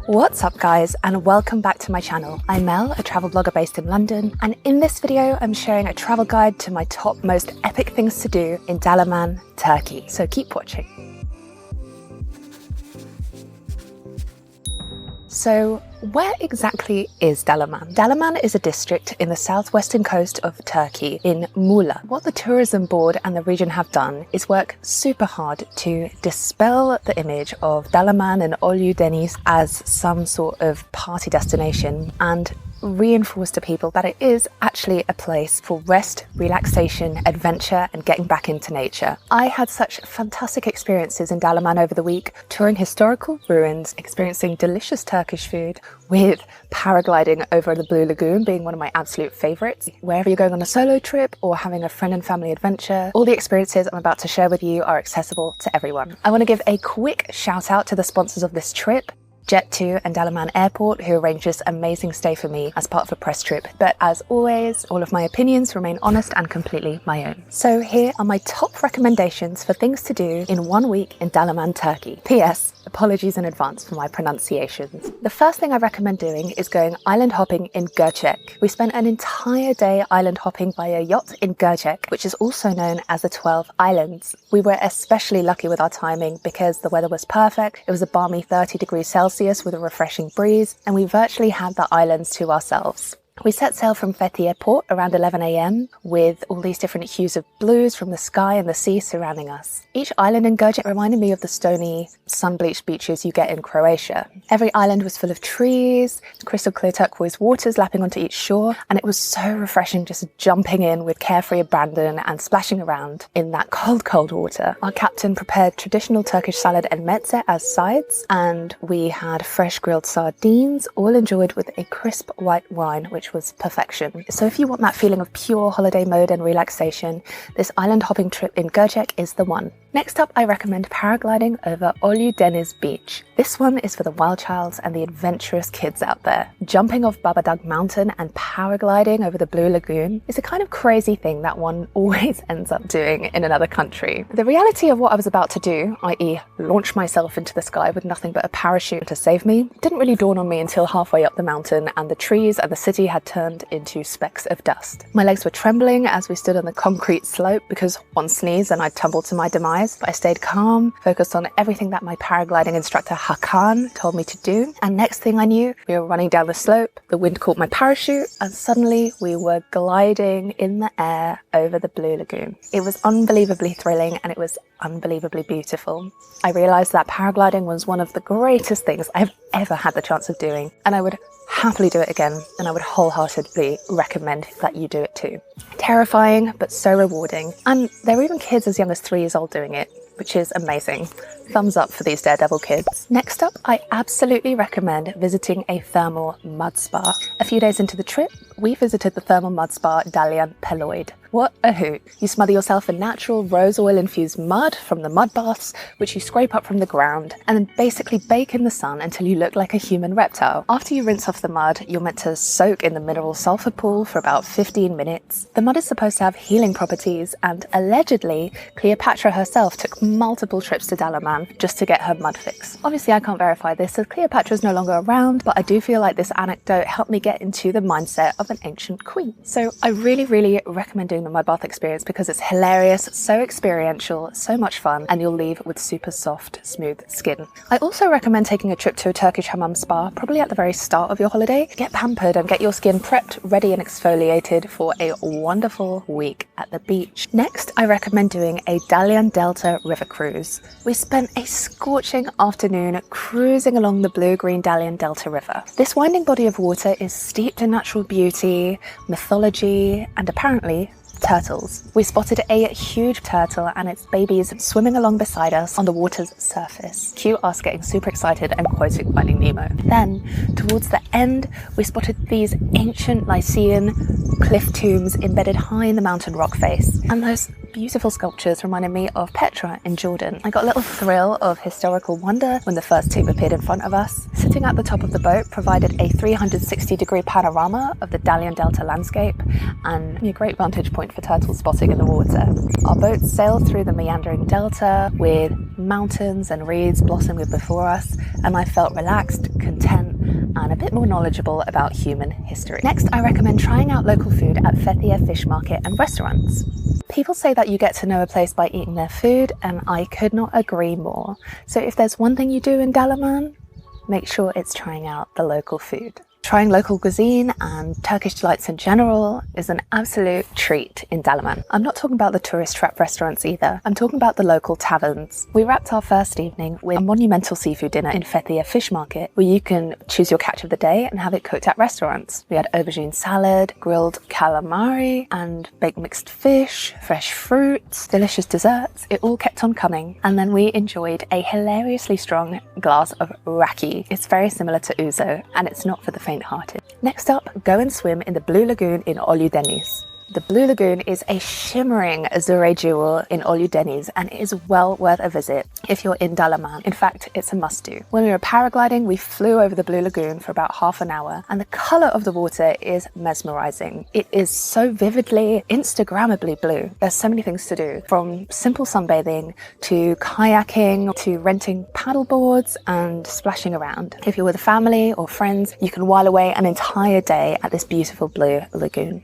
What's up guys, and welcome back to my channel. I'm Mel, a travel blogger based in London, and in this video I'm sharing a travel guide to my top most epic things to do in Dalaman, Turkey. So keep watching. So where exactly is Dalaman? Dalaman is a district in the southwestern coast of Turkey in Muğla. What the tourism board and the region have done is work super hard to dispel the image of Dalaman and Olüdeniz as some sort of party destination and reinforce to people that it is actually a place for rest, relaxation, adventure, and getting back into nature. I had such fantastic experiences in Dalaman over the week, touring historical ruins, experiencing delicious Turkish food, with paragliding over the Blue Lagoon being one of my absolute favorites. Wherever you're going on a solo trip or having a friend and family adventure, all the experiences I'm about to share with you are accessible to everyone. I want to give a quick shout out to the sponsors of this trip, Jet2 and Dalaman Airport, who arranged this amazing stay for me as part of a press trip. But as always, all of my opinions remain honest and completely my own. So here are my top recommendations for things to do in 1 week in Dalaman, Turkey. P.S. Apologies in advance for my pronunciations. The first thing I recommend doing is going island hopping in Göcek. We spent an entire day island hopping by a yacht in Göcek, which is also known as the 12 Islands. We were especially lucky with our timing because the weather was perfect. It was a balmy 30 degrees Celsius with a refreshing breeze, and we virtually had the islands to ourselves. We set sail from Fethiye port around 11 AM with all these different hues of blues from the sky and the sea surrounding us. Each island in Göcek reminded me of the stony, sun-bleached beaches you get in Croatia. Every island was full of trees, crystal clear turquoise waters lapping onto each shore, and it was so refreshing just jumping in with carefree abandon and splashing around in that cold, cold water. Our captain prepared traditional Turkish salad and meze as sides, and we had fresh grilled sardines, all enjoyed with a crisp white wine, which was perfection. So if you want that feeling of pure holiday mode and relaxation, this island hopping trip in Göcek is the one. Next up, I recommend paragliding over Olüdeniz beach. This one is for the wild childs and the adventurous kids out there. Jumping off BABADAG mountain and paragliding over the Blue Lagoon is a kind of crazy thing that one always ends up doing in another country. The reality of what I was about to do, i.e. launch myself into the sky with nothing but a parachute to save me, didn't really dawn on me until halfway up the mountain and the trees and the city had turned into specks of dust. My legs were trembling as we stood on the concrete slope because one sneeze and I'd tumble to my demise. But I stayed calm, focused on everything that my paragliding instructor Hakan told me to do. And next thing I knew, we were running down the slope, the wind caught my parachute, and suddenly we were gliding in the air over the Blue Lagoon. It was unbelievably thrilling and it was unbelievably beautiful. I realized that paragliding was one of the greatest things I've ever had the chance of doing, and I would happily do it again, and I would wholeheartedly recommend that you do it too. Terrifying, but so rewarding. And there were even kids as young as 3 years old doing it, which is amazing. Thumbs up for these daredevil kids. Next up, I absolutely recommend visiting a thermal mud spa. A few days into the trip, we visited the thermal mud spa Dalyan. What a hoot. You smother yourself in natural rose oil infused mud from the mud baths, which you scrape up from the ground, and then basically bake in the sun until you look like a human reptile. After you rinse off the mud, you're meant to soak in the mineral sulfur pool for about 15 minutes. The mud is supposed to have healing properties, and allegedly, Cleopatra herself took multiple trips to Dalaman just to get her mud fix. Obviously, I can't verify this as Cleopatra's no longer around, but I do feel like this anecdote helped me get into the mindset of an ancient queen. So I really recommend doing the mud bath experience because it's hilarious, so experiential, so much fun, and you'll leave with super soft, smooth skin. I also recommend taking a trip to a Turkish hammam spa, probably at the very start of your holiday. Get pampered and get your skin prepped, ready and exfoliated for a wonderful week at the beach. Next, I recommend doing a Dalyan Delta river cruise. We spent a scorching afternoon cruising along the blue-green Dalyan Delta River. This winding body of water is steeped in natural beauty, mythology, and apparently turtles. We spotted a huge turtle and its babies swimming along beside us on the water's surface. Cue us getting super excited and quoting Finding Nemo. Then, towards the end, we spotted these ancient Lycian cliff tombs embedded high in the mountain rock face. And those beautiful sculptures reminded me of Petra in Jordan. I got a little thrill of historical wonder when the first tomb appeared in front of us. Sitting at the top of the boat provided a 360-degree panorama of the Dalyan Delta landscape and a great vantage point for turtle spotting in the water. Our boat sailed through the meandering delta with mountains and reeds blossoming before us, and I felt relaxed, content, and a bit more knowledgeable about human history. Next, I recommend trying out local food at Fethiye fish market and restaurants. People say that you get to know a place by eating their food, and I could not agree more. So if there's one thing you do in Dalaman, make sure it's trying out the local food. Trying local cuisine and Turkish delights in general is an absolute treat in Dalaman. I'm not talking about the tourist trap restaurants either. I'm talking about the local taverns. We wrapped our first evening with a monumental seafood dinner in Fethiye fish market, where you can choose your catch of the day and have it cooked at restaurants. We had aubergine salad, grilled calamari, and baked mixed fish, fresh fruits, delicious desserts. It all kept on coming. And then we enjoyed a hilariously strong glass of raki. It's very similar to ouzo, and it's not for the faint-hearted. Next up, go and swim in the Blue Lagoon in Olüdeniz. The Blue Lagoon is a shimmering azure jewel in Olüdeniz, and it is well worth a visit if you're in Dalaman. In fact, it's a must-do. When we were paragliding, we flew over the Blue Lagoon for about half an hour, and the colour of the water is mesmerising. It is so vividly, Instagrammably blue. There's so many things to do, from simple sunbathing to kayaking to renting paddle boards and splashing around. If you're with a family or friends, you can while away an entire day at this beautiful Blue Lagoon.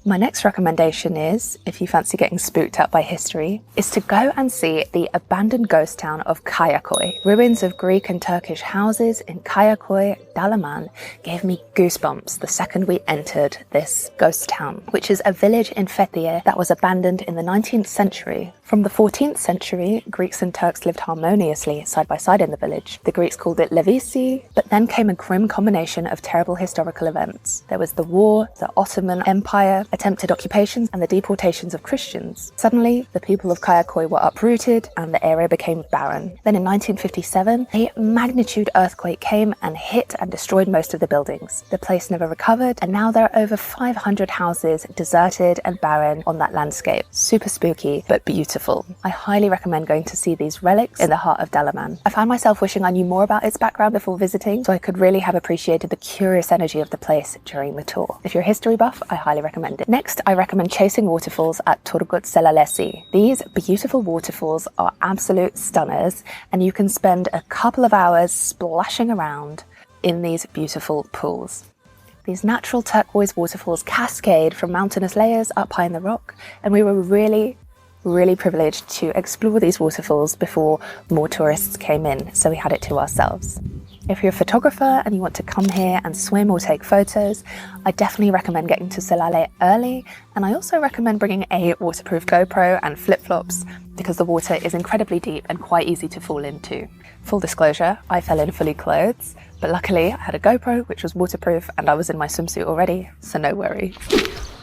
My next recommendation is, if you fancy getting spooked out by history, is to go and see the abandoned ghost town of KAYAKÖY. Ruins of Greek and Turkish houses in KAYAKÖY, Dalaman, gave me goosebumps the second we entered this ghost town, which is a village in Fethiye that was abandoned in the 19th century. From the 14th century, Greeks and Turks lived harmoniously side by side in the village. The Greeks called it Levisi, but then came a grim combination of terrible historical events. There was the war, the Ottoman Empire, attempted occupations, and the deportations of Christians. Suddenly, the people of KAYAKÖY were uprooted and the area became barren. Then in 1957, a magnitude earthquake came and hit and destroyed most of the buildings. The place never recovered, and now there are over 500 houses deserted and barren on that landscape. Super spooky, but beautiful. I highly recommend going to see these relics in the heart of Dalaman. I found myself wishing I knew more about its background before visiting, so I could really have appreciated the curious energy of the place during the tour. If you're a history buff, I highly recommend it. Next, I recommend chasing waterfalls at TURGUT SELALESI. These beautiful waterfalls are absolute stunners, and you can spend a couple of hours splashing around in these beautiful pools. These natural turquoise waterfalls cascade from mountainous layers up high in the rock, and we were really privileged to explore these waterfalls before more tourists came in, so we had it to ourselves. If you're a photographer and you want to come here and swim or take photos, I definitely recommend getting to Selale early, and I also recommend bringing a waterproof GoPro and flip-flops because the water is incredibly deep and quite easy to fall into. Full disclosure, I fell in fully clothed, but luckily I had a GoPro which was waterproof and I was in my swimsuit already, so no worries.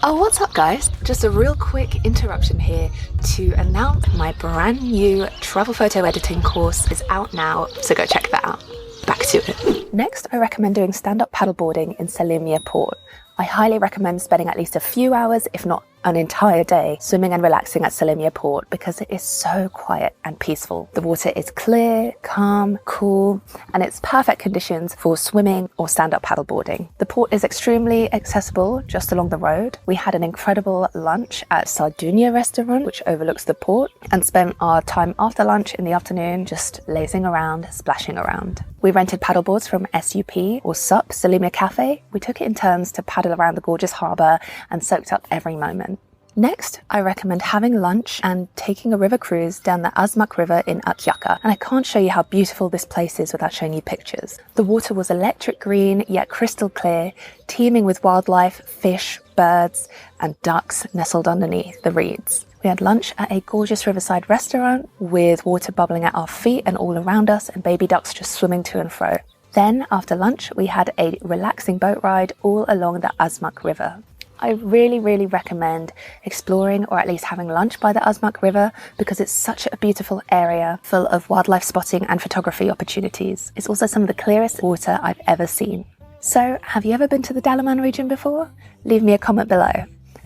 Oh, what's up guys? Just a real quick interruption here to announce my brand new travel photo editing course is out now, so go check that out. Back to it. Next, I recommend doing stand-up paddleboarding in Selimiye port. I highly recommend spending at least a few hours, if not an entire day, swimming and relaxing at Selimiye port because it is so quiet and peaceful. The water is clear, calm, cool, and it's perfect conditions for swimming or stand-up paddleboarding. The port is extremely accessible just along the road. We had an incredible lunch at Sardunia restaurant, which overlooks the port, and spent our time after lunch in the afternoon just lazing around, splashing around. We rented paddleboards from SUP or SUP, Selimiye Cafe. We took it in turns to paddle around the gorgeous harbour and soaked up every moment. Next, I recommend having lunch and taking a river cruise down the AZMAK river in AKYAKA. And I can't show you how beautiful this place is without showing you pictures. The water was electric green, yet crystal clear, teeming with wildlife, fish, birds, and ducks nestled underneath the reeds. We had lunch at a gorgeous riverside restaurant with water bubbling at our feet and all around us and baby ducks just swimming to and fro. Then, after lunch, we had a relaxing boat ride all along the AZMAK river. I really recommend exploring or at least having lunch by the AZMAK river because it's such a beautiful area full of wildlife spotting and photography opportunities. It's also some of the clearest water I've ever seen. So, have you ever been to the Dalaman region before? Leave me a comment below.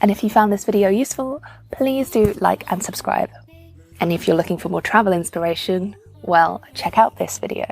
And if you found this video useful, please do like and subscribe. And if you're looking for more travel inspiration, well, check out this video.